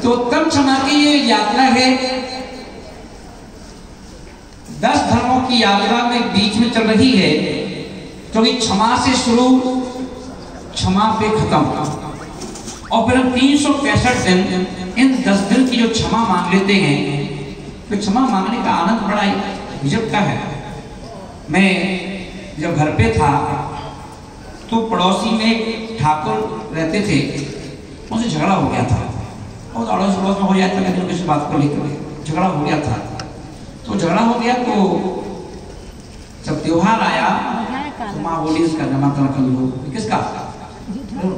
तो उत्तम क्षमा की ये यात्रा है। 10 धर्मों की यात्रा में बीच में चल रही है, क्योंकि क्षमा से शुरू, क्षमा पे खत्म, और फिर हम 365 दिन इन 10 दिन की जो क्षमा मांग लेते हैं, तो क्षमा मांगने का आनंद बड़ा ही गजब का है। मैं जब घर पे था तो पड़ोसी में ठाकुर रहते थे, उनसे झगड़ा हो गया था, और अड़ोस पड़ोस में हो जाता है, लेकिन किसी बात को लेकर झगड़ा हो गया था। तो झगड़ा हो गया तो जब त्योहार आया तो माँ बोली इसका निमंत्रण कर लो। किसका?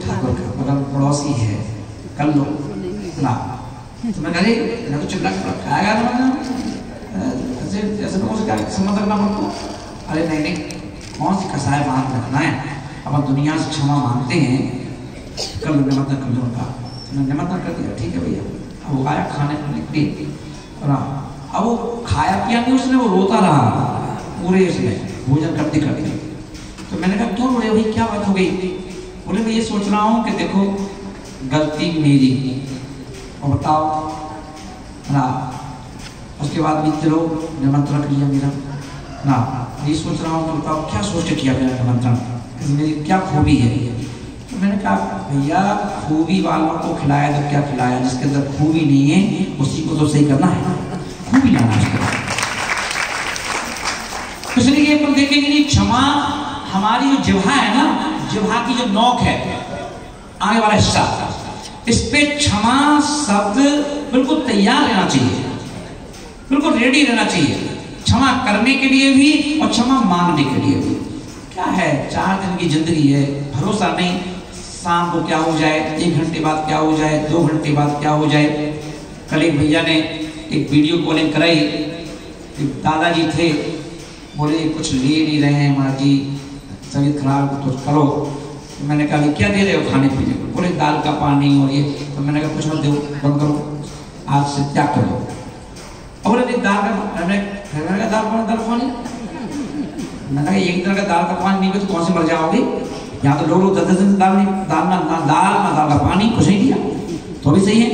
ठाकुर का, मगर पड़ोसी है, कर लो ना। तो मैं कहे मैं तो चिल्ला खाएगा ना, ऐसे तो क्या समझ रखना पड़ता। अरे नहीं नहीं, कौन सी कसाय बात रखना है, अब हम दुनिया से क्षमा मांगते हैं, कर लो निमंत्रण कर लो उनका। निमंत्रण कर दिया, ठीक है भैया। अब वो आया खाने के लिए, अब वो खाया पिया नहीं उसने, वो रोता रहा पूरे उसमें भोजन करते करते। तो मैंने कहा क्यों रोए भाई, क्या बात हो गई? बोले मैं ये सोच रहा हूँ कि देखो गलती मेरी, और बताओ ना। उसके बाद भी चलो निमंत्रण किया मेरा ना, ये सोच रहा हूँ कि बताओ क्या सोच के किया मेरा निमंत्रण, मेरी क्या खूबी है। तो मैंने कहा भैया खूबी वालों को खिलाया तो क्या खिलाया, जिसके अंदर खूबी नहीं है उसी को तो सही करना है, खूबी लाना उसके बाद। इसलिए अपन देखेंगे कि क्षमा हमारी जो जिह्वा है ना, जिह्वा की जो नोक है, आगे वाला हिस्सा, इस पे क्षमा शब्द बिल्कुल तैयार रहना चाहिए, बिल्कुल रेडी रहना चाहिए, क्षमा करने के लिए भी और क्षमा मांगने के लिए भी। क्या है, 4 दिन की जिंदगी है, भरोसा नहीं शाम को क्या हो जाए, 1 घंटे बाद क्या हो जाए, 2 घंटे बाद क्या हो जाए। कल एक भैया ने एक वीडियो कॉलिंग कराई, दादाजी थे, बोले कुछ ले नहीं रहे हैं महाराज जी, तबीयत खराब तो करो। मैंने कहा क्या दे रहे हो खाने पीने को? बोले दाल का पानी और ये। तो मैंने कहा कुछ मत दो, बंद करो, आज से त्याग कर दो। और बोले दाल का, मैंने दाल पानी, मैंने कहा एक तरह का दाल का पानी नहीं तो कौन से मर जाओगे? यहाँ तो लोग 10 दिन दाल नहीं, दाल का पानी, कुछ नहीं दिया तो भी सही है।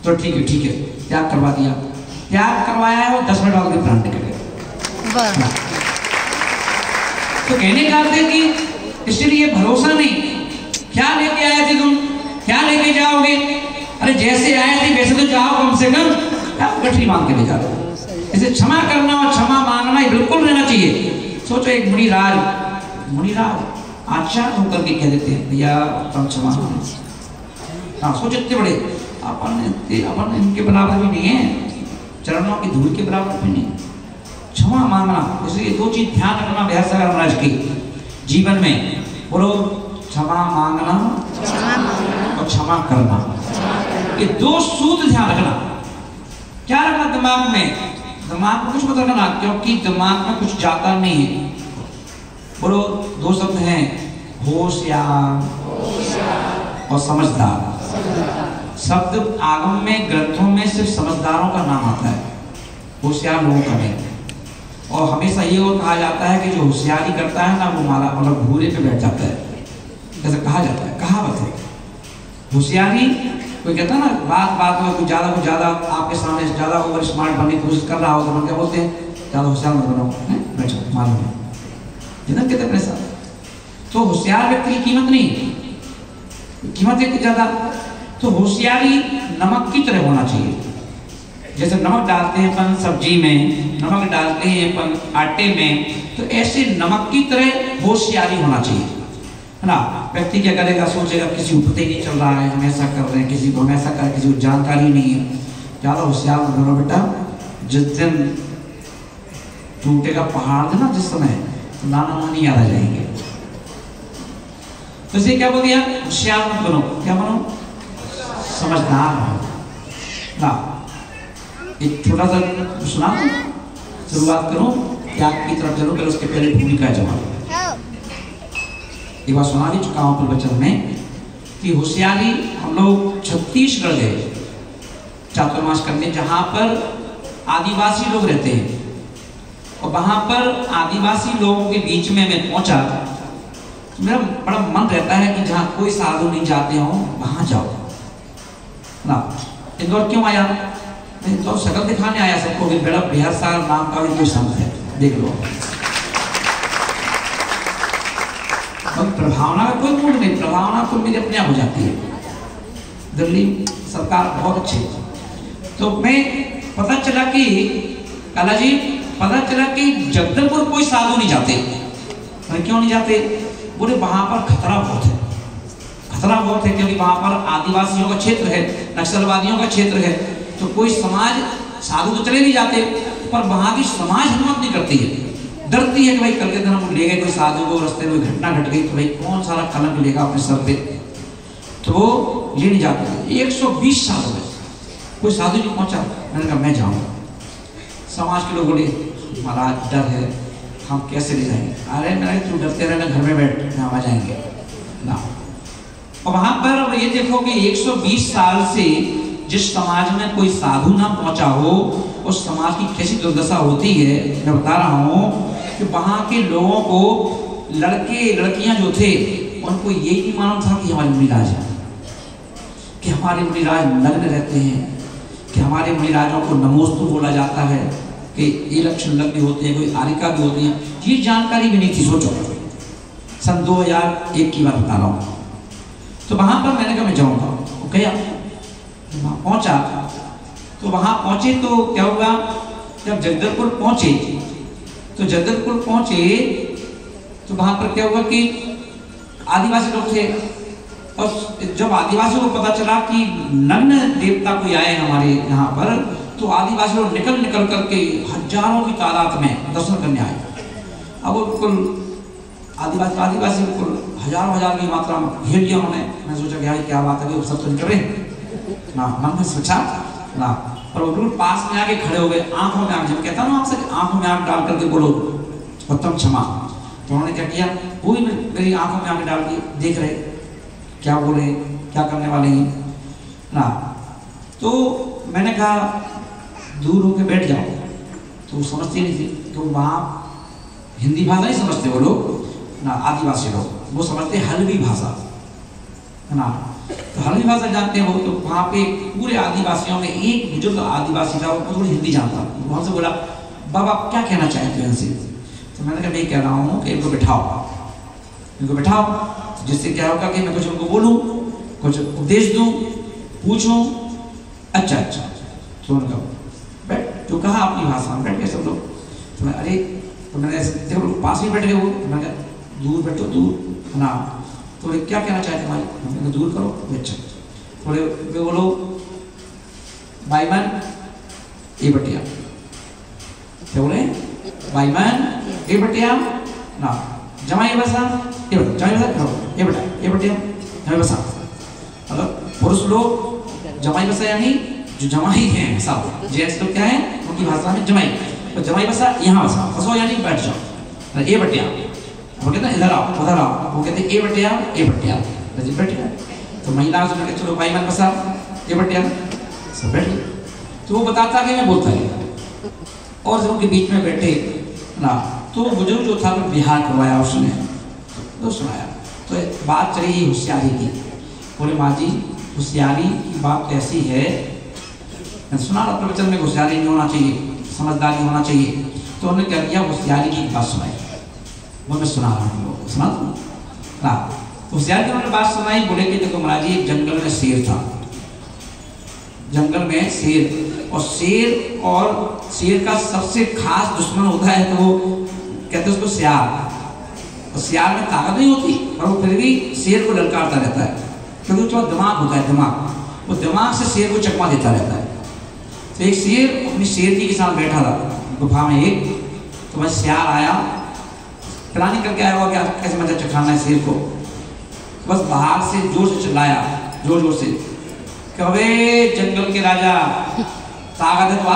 तो ठीक है त्याग करवा दिया, त्याग करवाया है, वो 10 मिनट बाद प्राण निकल गए। तो कहने का अर्थ है कि इसलिए भरोसा नहीं, क्या लेके आए थे तुम, क्या लेके जाओगे? अरे जैसे आए थे वैसे तो जाओ, कम से कम गठरी मांग के ले जाओ। इसे क्षमा करना और क्षमा मांगना बिल्कुल रहना चाहिए। सोचो एक मुनिराज आचार्य होकर के कह देते हैं भैया तुम क्षमा, हाँ सोचो इतने बड़े अपन इनके बराबर भी नहीं है, चरणों की धूल के बराबर भी नहीं। क्षमा मांगना, इसलिए 2 चीज ध्यान रखना व्याससागर महाराज की जीवन में। बोलो क्षमा मांगना और क्षमा करना, ये 2 सूत्र ध्यान रखना। क्या रखना दिमाग में? दिमाग में कुछ मत रखना, क्योंकि दिमाग में कुछ जाता नहीं है। बोलो 2 शब्द हैं, होशियार और समझदार। शब्द आगम में ग्रंथों में सिर्फ समझदारों का नाम आता है, होशियार लोगों का नहीं। और हमेशा ये कहा जाता है कि जो होशियारी करता है ना, वो माला मतलब घूरे पे बैठ जाता है, जैसे कहा जाता है, कहावत है। होशियारी कोई कहता है ना, बात में कुछ ज्यादा आपके सामने ज्यादा ओवर स्मार्ट बनने की कोशिश कर रहा हो तो मन क्या बोलते हैं, ज्यादा होशियार मत बनाओ, बैठो मालूम है जितना कहते अपने साथ। तो होशियार व्यक्ति की कीमत नहीं, कीमत है ज्यादा। तो होशियारी नमक की तरह होना चाहिए। जैसे नमक डालते हैं अपन सब्जी में, नमक डालते हैं अपन आटे में, तो ऐसे नमक की तरह होशियारी होना चाहिए, है ना। व्यक्ति क्या करेगा, सोचेगा किसी को पता ही नहीं चल रहा है, हम ऐसा कर रहे हैं, किसी को हम ऐसा कर, किसी को जानकारी नहीं है। ज्यादा होशियार बनो बेटा, जिस दिन टूटेगा पहाड़ देना जिस समय, तो नाना नानी याद आ जाएंगे। तो इसे क्या बोल दिया, होशियार मत बनो, क्या बनो, समझदार हो ना। एक छोटा सा सुना दो, शुरुआत करो, त्याग की तरफ चलो, पहले उसके पहले भूमिका जवाब। एक बार सुना भी चुका हूं प्रवचन में कि होशियारी हम लोग छत्तीसगढ़ गए चातुर्मास करने, जहां पर आदिवासी लोग रहते हैं, और वहां पर आदिवासी लोगों के बीच में मैं पहुंचा मेरा बड़ा मन रहता है कि जहाँ कोई साधु नहीं जाते हो वहां जाओ ना। इंदौर क्यों आया? इंदौर शक्ल दिखाने आया सबको कि बड़ा बिहार साहब नाम का भी कोई संत है, देख लो। प्रभावना का कोई मूड नहीं, प्रभावना तो मेरी अपने आप हो जाती है। दिल्ली सरकार बहुत अच्छी। तो मैं पता चला कि काला जी, पता चला कि जगदलपुर कोई साधु नहीं जाते। क्यों नहीं जाते? बोले वहां पर खतरा बहुत है, खतरा बहुत है, क्योंकि वहां पर आदिवासियों का क्षेत्र है, नक्सलवादियों का क्षेत्र है। तो कोई समाज, साधु तो चले नहीं जाते, पर वहां की समाज हिम्मत नहीं करती है, डरती है कि भाई कल के दिन हम ले गए कोई साधु को, रास्ते में घटना घट गई तो भाई कौन सारा कलंक लेगा अपने सर पे, तो वो ले नहीं जाते। 120 साल हो गए कोई साधु नहीं पहुंचा। मैंने कहा मैं जाऊंगा। समाज के लोग बोले महाराज डर है, हम कैसे ले जाएंगे? अरे मेरा तू डरते रहना, घर में बैठ, हम आ जाएंगे ना। और वहां पर ये देखो कि 120 साल से जिस समाज में कोई साधु ना पहुंचा हो, उस समाज की कैसी दुर्दशा होती है मैं बता रहा हूँ। कि वहां के लोगों को, लड़के लड़कियां जो थे, उनको यही नहीं मालूम था कि हमारे मुनिराज है, कि हमारे मुनिराज नग्न रहते हैं, कि हमारे मुनिराजों को नमोस्तु बोला जाता है, कि ये लक्षण लग्न होते हैं, कोई आरिका भी होती है। ये जानकारी भी नहीं थी। सोचो सन 2001 की बात बता रहा हूँ। तो वहां पर मैंने कहा मैं जाऊंगा। वो गया, वहां पहुंचा। तो वहां पहुंचे तो क्या हुआ, जब जगदलपुर पहुंचे तो वहां पर क्या हुआ कि आदिवासी लोग थे। और जब आदिवासियों को पता चला कि नग्न देवता कोई आए हमारे यहाँ पर, तो आदिवासी लोग निकल करके हजारों की तादाद में दर्शन करने आए। अब वो बिल्कुल आदिवासी बिल्कुल हजार की मात्रा में घेर लिया उन्होंने। मैं सोचा कि क्या बात है, वो सब तो निकल रहे ना, मन में सोचा ना। और वो बिल्कुल पास में आके खड़े हो गए, आंखों में आंख, जब कहता ना आपसे आंखों में आंख डाल करके बोलो उत्तम क्षमा। तो उन्होंने क्या किया, वो भी मेरी आंखों में आंख डाल के देख रहे क्या बोले, क्या करने वाले हैं ना। तो मैंने कहा दूर होके बैठ जाओ। तो वो समझते नहीं थे, तो वहाँ हिंदी भाषा नहीं समझते वो लोग ना, आदिवासी लोग, वो समझते हल्बी भाषा है ना। तो हल्बी भाषा जानते हैं वो। तो वहाँ पे पूरे आदिवासियों में एक बुजुर्ग आदिवासी था, वो थोड़ी हिंदी जानता। वहाँ से बोला बाबा आप क्या कहना चाहते हैं इनसे? तो मैंने कहा मैं कह रहा हूँ कि इनको बिठाओ, जिससे क्या होगा कि मैं कुछ उनको बोलूँ, कुछ उपदेश दूँ, पूछूँ। अच्छा तो उनका बैठ, जो कहा अपनी भाषा में बैठ गए सब लोग। तो मैं तो मैंने ऐसे देखो पास ही बैठ गए वो। मैंने कहा दूर बैठो, दूर है ना। तो बोले क्या कहना चाहते भाई? मैंने दूर करो। अच्छा बोले वे बोलो बाईमन ए बटिया, क्या बोले बाईमन ए बटिया ना, जमाई बसा ये बटा, जमाई बसा ये बटा, ये बटिया जमाई बसा। मतलब पुरुष लोग जमाई बसा यानी जो जमाई हैं सब, जेंट्स लोग क्या है उनकी भाषा में जमाई, तो जमाई बसा यहाँ बसो यानी बैठ जाओ। ए बटिया, वो कहते हैं इधर आओ उधर आओ, वो कहते हैं ए बटिया बैठ गया। तो महिला से कहते चलो बाईमन बसा ए बटिया, सब बैठ गए। तो वो बताता कि मैं बोलता गया, और जब उनके बीच में बैठे ना, तो बुजुर्ग जो था बिहार करवाया उसने, तो सुनाया। तो बात चली होशियारी की। बोले माँ जी होशियारी की बात ऐसी है, सुना रहा प्रवचन में होशियारी नहीं होना चाहिए, समझदारी होना चाहिए। तो उन्होंने क्या किया, होशियारी की बात सुनाई। वो मैं सुना रहा हूँ, सुना ना। होशियारी की उन्होंने बात सुनाई। बोले कि देखो महाराज जी जंगल में शेर था, जंगल में शेर, और शेर का सबसे खास दुश्मन होता है तो वो कहते हैं उसको सियार। और सियार में ताकत नहीं होती, और वो फिर भी शेर को ललकारता रहता है, क्योंकि उसके पास दिमाग होता है, वो दिमाग से शेर को चकमा देता रहता है। तो एक शेर अपनी शेरनी के साथ बैठा था गुफा में एक, तो वह सियार आया, प्लानिंग करके आया हुआ क्या कैसे मजा चखाना है शेर को। बस बाहर से जोर से चिल्लाया, जोर से, कबे जंगल के राजा ताकत है तो आ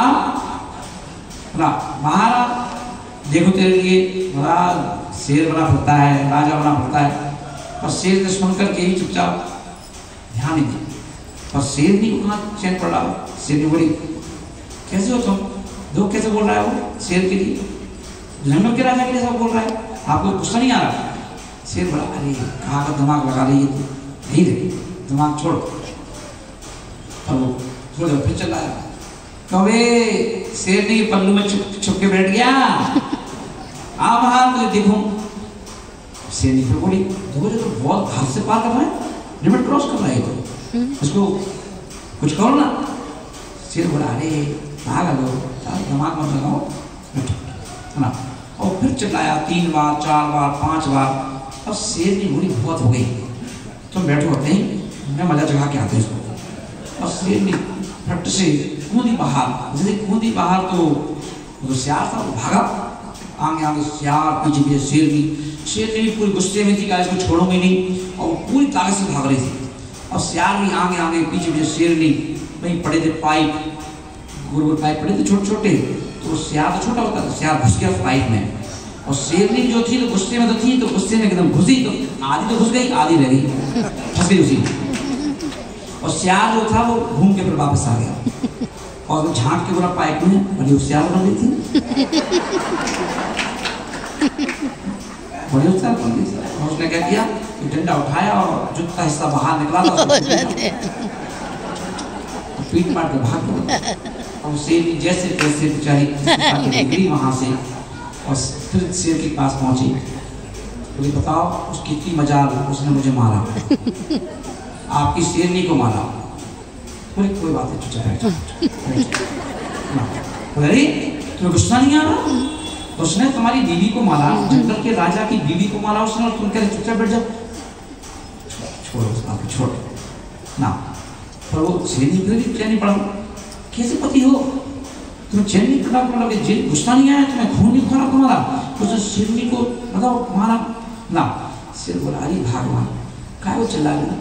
बाहर देखो तेरे लिए बड़ा शेर बना फिरता है, राजा बना फिरता है। और शेर ने सुन करके ही चुपचाप ध्यान नहीं दिया। और शेर नहीं को कहाँ चैन पड़ रहा। शेर ने बोली कैसे हो तुम, दो कैसे बोल रहा है वो शेर के लिए, जंगल के राजा के लिए सब बोल रहा है, आपको गुस्सा नहीं आ रहा? शेर बोला अरे कहाँ का दिमाग लगा रही है, नहीं रे दिमाग छोड़। और वो थोड़ी देर फिर चला आया, कभी शेर ने पल्लू में छुप के बैठ गया, आ बाहर मुझे देखूं। शेर ने फिर बोली देखो जो तो बहुत घर से पार कर रहा है, लिमिट क्रॉस कर रहा है, तो उसको कुछ करो ना। शेर बोला अरे भाग लो, दिमाग मत लगाओ ना। और फिर चलाया 3 बार 4 बार 5 बार। अब शेर की बुरी बहुत हो गई, तुम बैठो होते ही मैं मजा चढ़ा के आते उसको। और शेर ने फट से कूदी बाहर, जैसे कूदी बाहर तो सियार था वो भागा, आगे आगे सियार पीछे पीछे शेर ने भी पूरी गुस्से में थी कि इसको छोड़ूंगी नहीं, और वो पूरी ताकत से भाग रही थी। और सियार भी आगे आगे पीछे पीछे शेर ने वहीं पड़े थे पाइप, गोल गोल पाइप पड़े थे छोटे छोटे, तो सियार तो छोटा होता था, सियार घुस गया पाइप में। और शेरनी जो थी तो गुस्से में तो थी, तो गुस्से में एकदम घुसी, तो आधी तो घुस गई आधी रह गई, फंस गई उसी में। और सियार जो था वो घूम के फिर वापस आ गया, और वो झांक के पूरा पाइप में बड़ी होशियार बन गई थी, बड़ी होशियार बन गई थी। और उसने क्या किया कि डंडा उठाया और जूता हिस्सा बाहर निकला था, पीट मार के भाग गया। और शेर जैसे तैसे बेचारी निकली वहां से, और फिर शेर के पास पहुंची, बोली बताओ उसकी कितनी मजाल, उसने मुझे मारा, आपकी शेरनी को मारा। बोले कोई बात नहीं, चुपचाप बोले अरे तुम्हें गुस्सा नहीं आ रहा, उसने तुम्हारी बीवी को मारा, जंगल के राजा की बीवी को मारा उसने, और तुम कह रहे चुपचाप बैठ जाओ। छोड़ो उस बात को, छोड़ ना। पर वो शेरनी फिर भी चैन नहीं पड़ा, कैसे पति हो तुम्हें चैन नहीं पड़ा, मतलब गुस्सा नहीं आया तुम्हें, खून नहीं खोला तुम्हारा, उसने शेरनी को बताओ मारा ना। शेर बोला अरे भगवान क्या वो चिल्ला गया,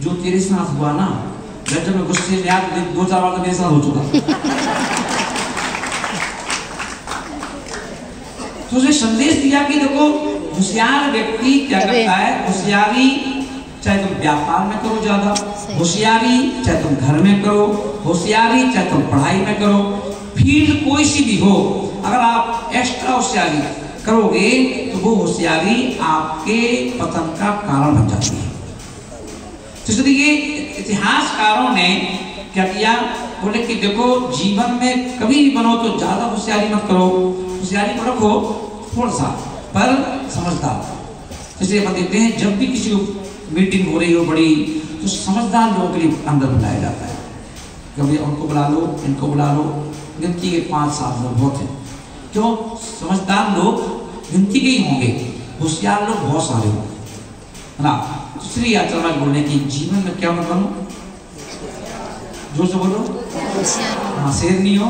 जो तेरे साथ हुआ ना, जब मैं गुस्से में 2-4 बार तो मेरे साथ हो चुका। तो उसने संदेश दिया कि देखो होशियार व्यक्ति क्या करता है, होशियारी चाहे तुम व्यापार में करो ज्यादा, होशियारी चाहे तुम घर में करो, होशियारी चाहे तुम पढ़ाई में करो, फील्ड कोई सी भी हो, अगर आप एक्स्ट्रा होशियारी करोगे तो वो होशियारी आपके पतन का कारण बन जाती है। तो इसलिए इतिहासकारों ने क्या किया, बोले कि देखो जीवन में कभी भी बनो तो ज्यादा होशियारी मत करो, होशियारी को रखो थोड़ा सा पर समझदार। जैसे हम देखते हैं जब भी किसी को मीटिंग हो रही हो बड़ी, तो समझदार लोगों के लिए अंदर बुलाया जाता है, कभी उनको बुला लो इनको बुला लो, गिनती के 5-7 लोग बहुत हैं। क्यों? समझदार लोग गिनती के ही होंगे, होशियार लोग बहुत सारे होंगे ना। दूसरी आचरण बोलने की जीवन में क्या मत बनो, जोर से बोलो, हाँ शेर नहीं हो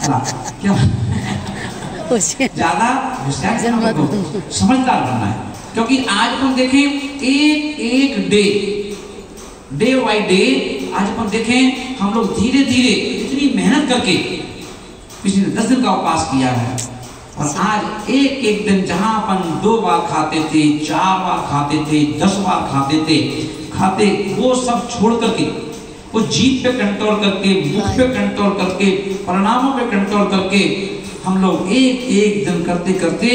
ना, क्या ज्यादा होशियार समझदार बनना है। क्योंकि आज हम देखें एक डे बाई डे, आज हम देखें हम लोग धीरे धीरे इतनी मेहनत करके, किसी ने 10 दिन का उपवास किया है, और आज एक दिन जहां अपन 2 बार खाते थे, 4 बार खाते थे, 10 बार खाते थे, वो सब छोड़ करके, वो जीभ पे कंट्रोल करके, मुख पे कंट्रोल करके, परिणामों पे कंट्रोल करके हम लोग एक दिन करते करते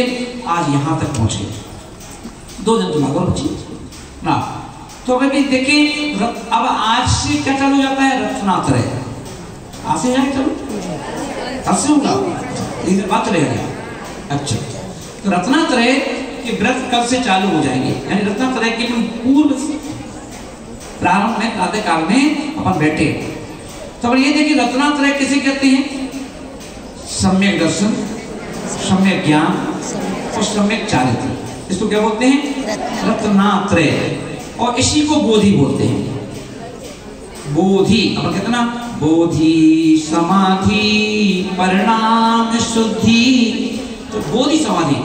आज यहाँ तक पहुंच गए। 2 दिन तो भागो बच्ची ना। तो अभी देखिए अब आज से क्या चालू जाता है, रत्नात्रय आज से जाए, चलो आज से होगा, लेकिन बात चलेगा। अच्छा, तो रत्नात्रय के व्रत कब से चालू हो जाएंगे, यानी रत्नात्रय के पूर्व प्रारंभ में प्रातः काल में अपन बैठे। तो ये देखिए रत्नात्रय किसे कहते हैं, सम्यक दर्शन, सम्यक ज्ञान और सम्यक चारित्र, इसको क्या बोलते हैं, रत्नात्रय। और इसी को बोधि बोलते हैं। बोधि अपन कहते ना, बोधि समाधि परिणाम शुद्धि, तो बोधि समाधि,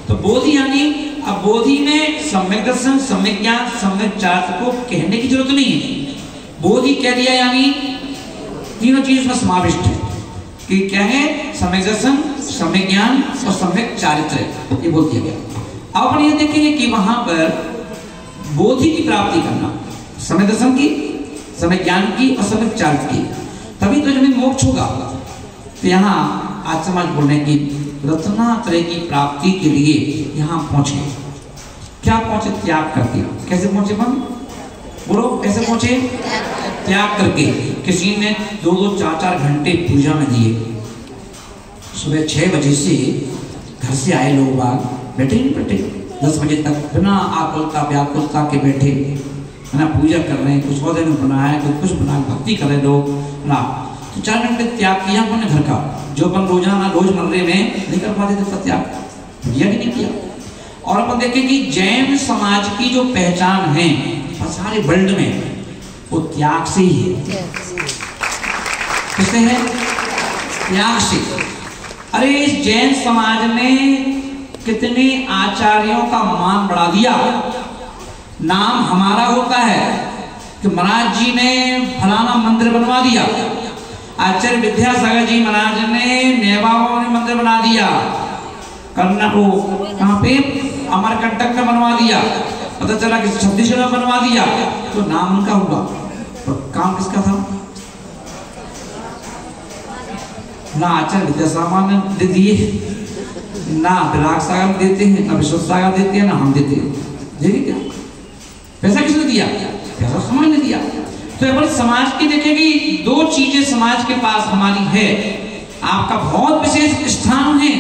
तो बोधि यानी अब बोधि में सम्यक दर्शन, सम्यक ज्ञान, सम्यक चारित्र को कहने की जरूरत नहीं है, बोधि कह दिया, यानी तीनों चीज में समाविष्ट है कि क्या है, सम्यक दर्शन, सम्यक ज्ञान और सम्यक चारित्र, ये बोल दिया गया। अब अपन ये देखेंगे कि वहां पर बोधि की प्राप्ति करना, सम्यक दर्शन की, सम्यक ज्ञान की और सम्यक चारित्र की, तभी तो जब मोक्ष होगा। तो यहाँ आज समाज बोलने की रत्नात्रय की प्राप्ति के लिए यहाँ पहुंचे। क्या पहुंचे? त्याग करके। कैसे पहुंचे? मन बोलो, कैसे पहुंचे? त्याग करके। किसी ने 2-2, 4-4 घंटे पूजा में दिए। सुबह 6 बजे से घर से आए लोग बाग बैठे 10 बजे तक बिना आकुलता व्याकुलता के बैठे, है ना, पूजा कर रहे हैं, कुछ पौधे में बनाया, कुछ बना भक्ति कर रहे लोग ना। तो 4 घंटे त्याग किया अपने घर का, जो अपन रोजाना रोजमर्रे में नहीं कर पाते थे, त्याग किया कि नहीं किया। और अपन देखें कि जैन समाज की जो पहचान है सारे वर्ल्ड में, वो त्याग से ही है। किससे है? त्याग से। अरे इस जैन समाज ने कितने आचार्यों का मान बढ़ा दिया। नाम हमारा होता है कि महाराज जी ने फलाना मंदिर बनवा दिया, आचार्य विद्यासागर जी महाराज ने नेवाओं ने मंदिर बना दिया, करना को कहाँ पे अमरकंटक में बनवा दिया, पता चला कि छत्तीसगढ़ में बनवा दिया, तो नाम उनका हुआ, तो काम किसका था? ना आचार्य विद्यासागर ने दे दिए, ना विराग सागर देते हैं, ना विश्व सागर देते हैं, ना हम देते हैं। देखिए क्या पैसा किसने दिया? पैसा समाज ने दिया। तो अपन समाज की देखेंगे 2 चीजें समाज के पास हमारी है। आपका बहुत विशेष स्थान है,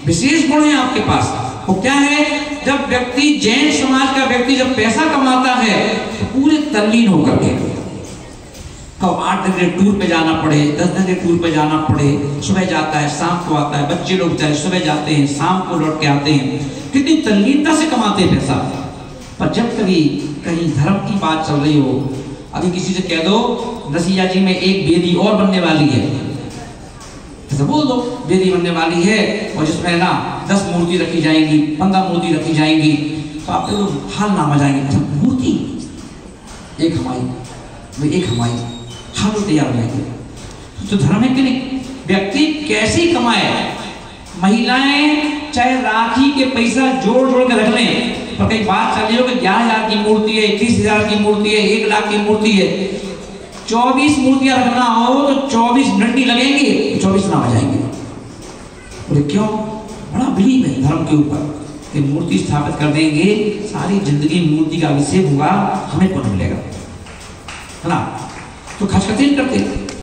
विशेष गुण है आपके पास। वो क्या है? जब व्यक्ति, जैन समाज का व्यक्ति जब पैसा कमाता है तो पूरे तल्लीन होकर के, कब 8 दिन के टूर पे जाना पड़े, 10 दिन के टूर पे जाना पड़े, सुबह जाता है शाम को आता है, बच्चे लोग चाहे सुबह जाते हैं शाम को लौट के आते हैं, कितनी तल्लीनता से कमाते हैं पैसा। पर जब कभी कहीं धर्म की बात चल रही हो, अभी किसी से कह दो रसिया जी में एक बेदी और बनने वाली है, ऐसा बोल दो बेदी बनने वाली है और जिसमें ना 10 मूर्ति रखी जाएंगी, 15 मूर्ति रखी जाएंगी, तो आप लोग हाल नाम जाएंगे। मूर्ति एक हमारी हाल तैयार हो जाएंगे। तो धर्म है कि नहीं? व्यक्ति कैसे कमाए, महिलाएं चाहे राखी के पैसा जोड़ जोड़ के रख लें, पर कई बात चल रही हो कि 11,000 की मूर्ति है, 31,000 की मूर्ति है, 1 लाख की मूर्ति है, 24 मूर्तियां रखना हो तो 24 मिनट ही लगेंगे, 24 ना हो जाएंगे। बोले क्यों? बड़ा बिलीव है धर्म के ऊपर कि मूर्ति स्थापित कर देंगे, सारी जिंदगी मूर्ति का अभिषेक होगा, हमें पुण्य मिलेगा, है ना। तो खर्च करते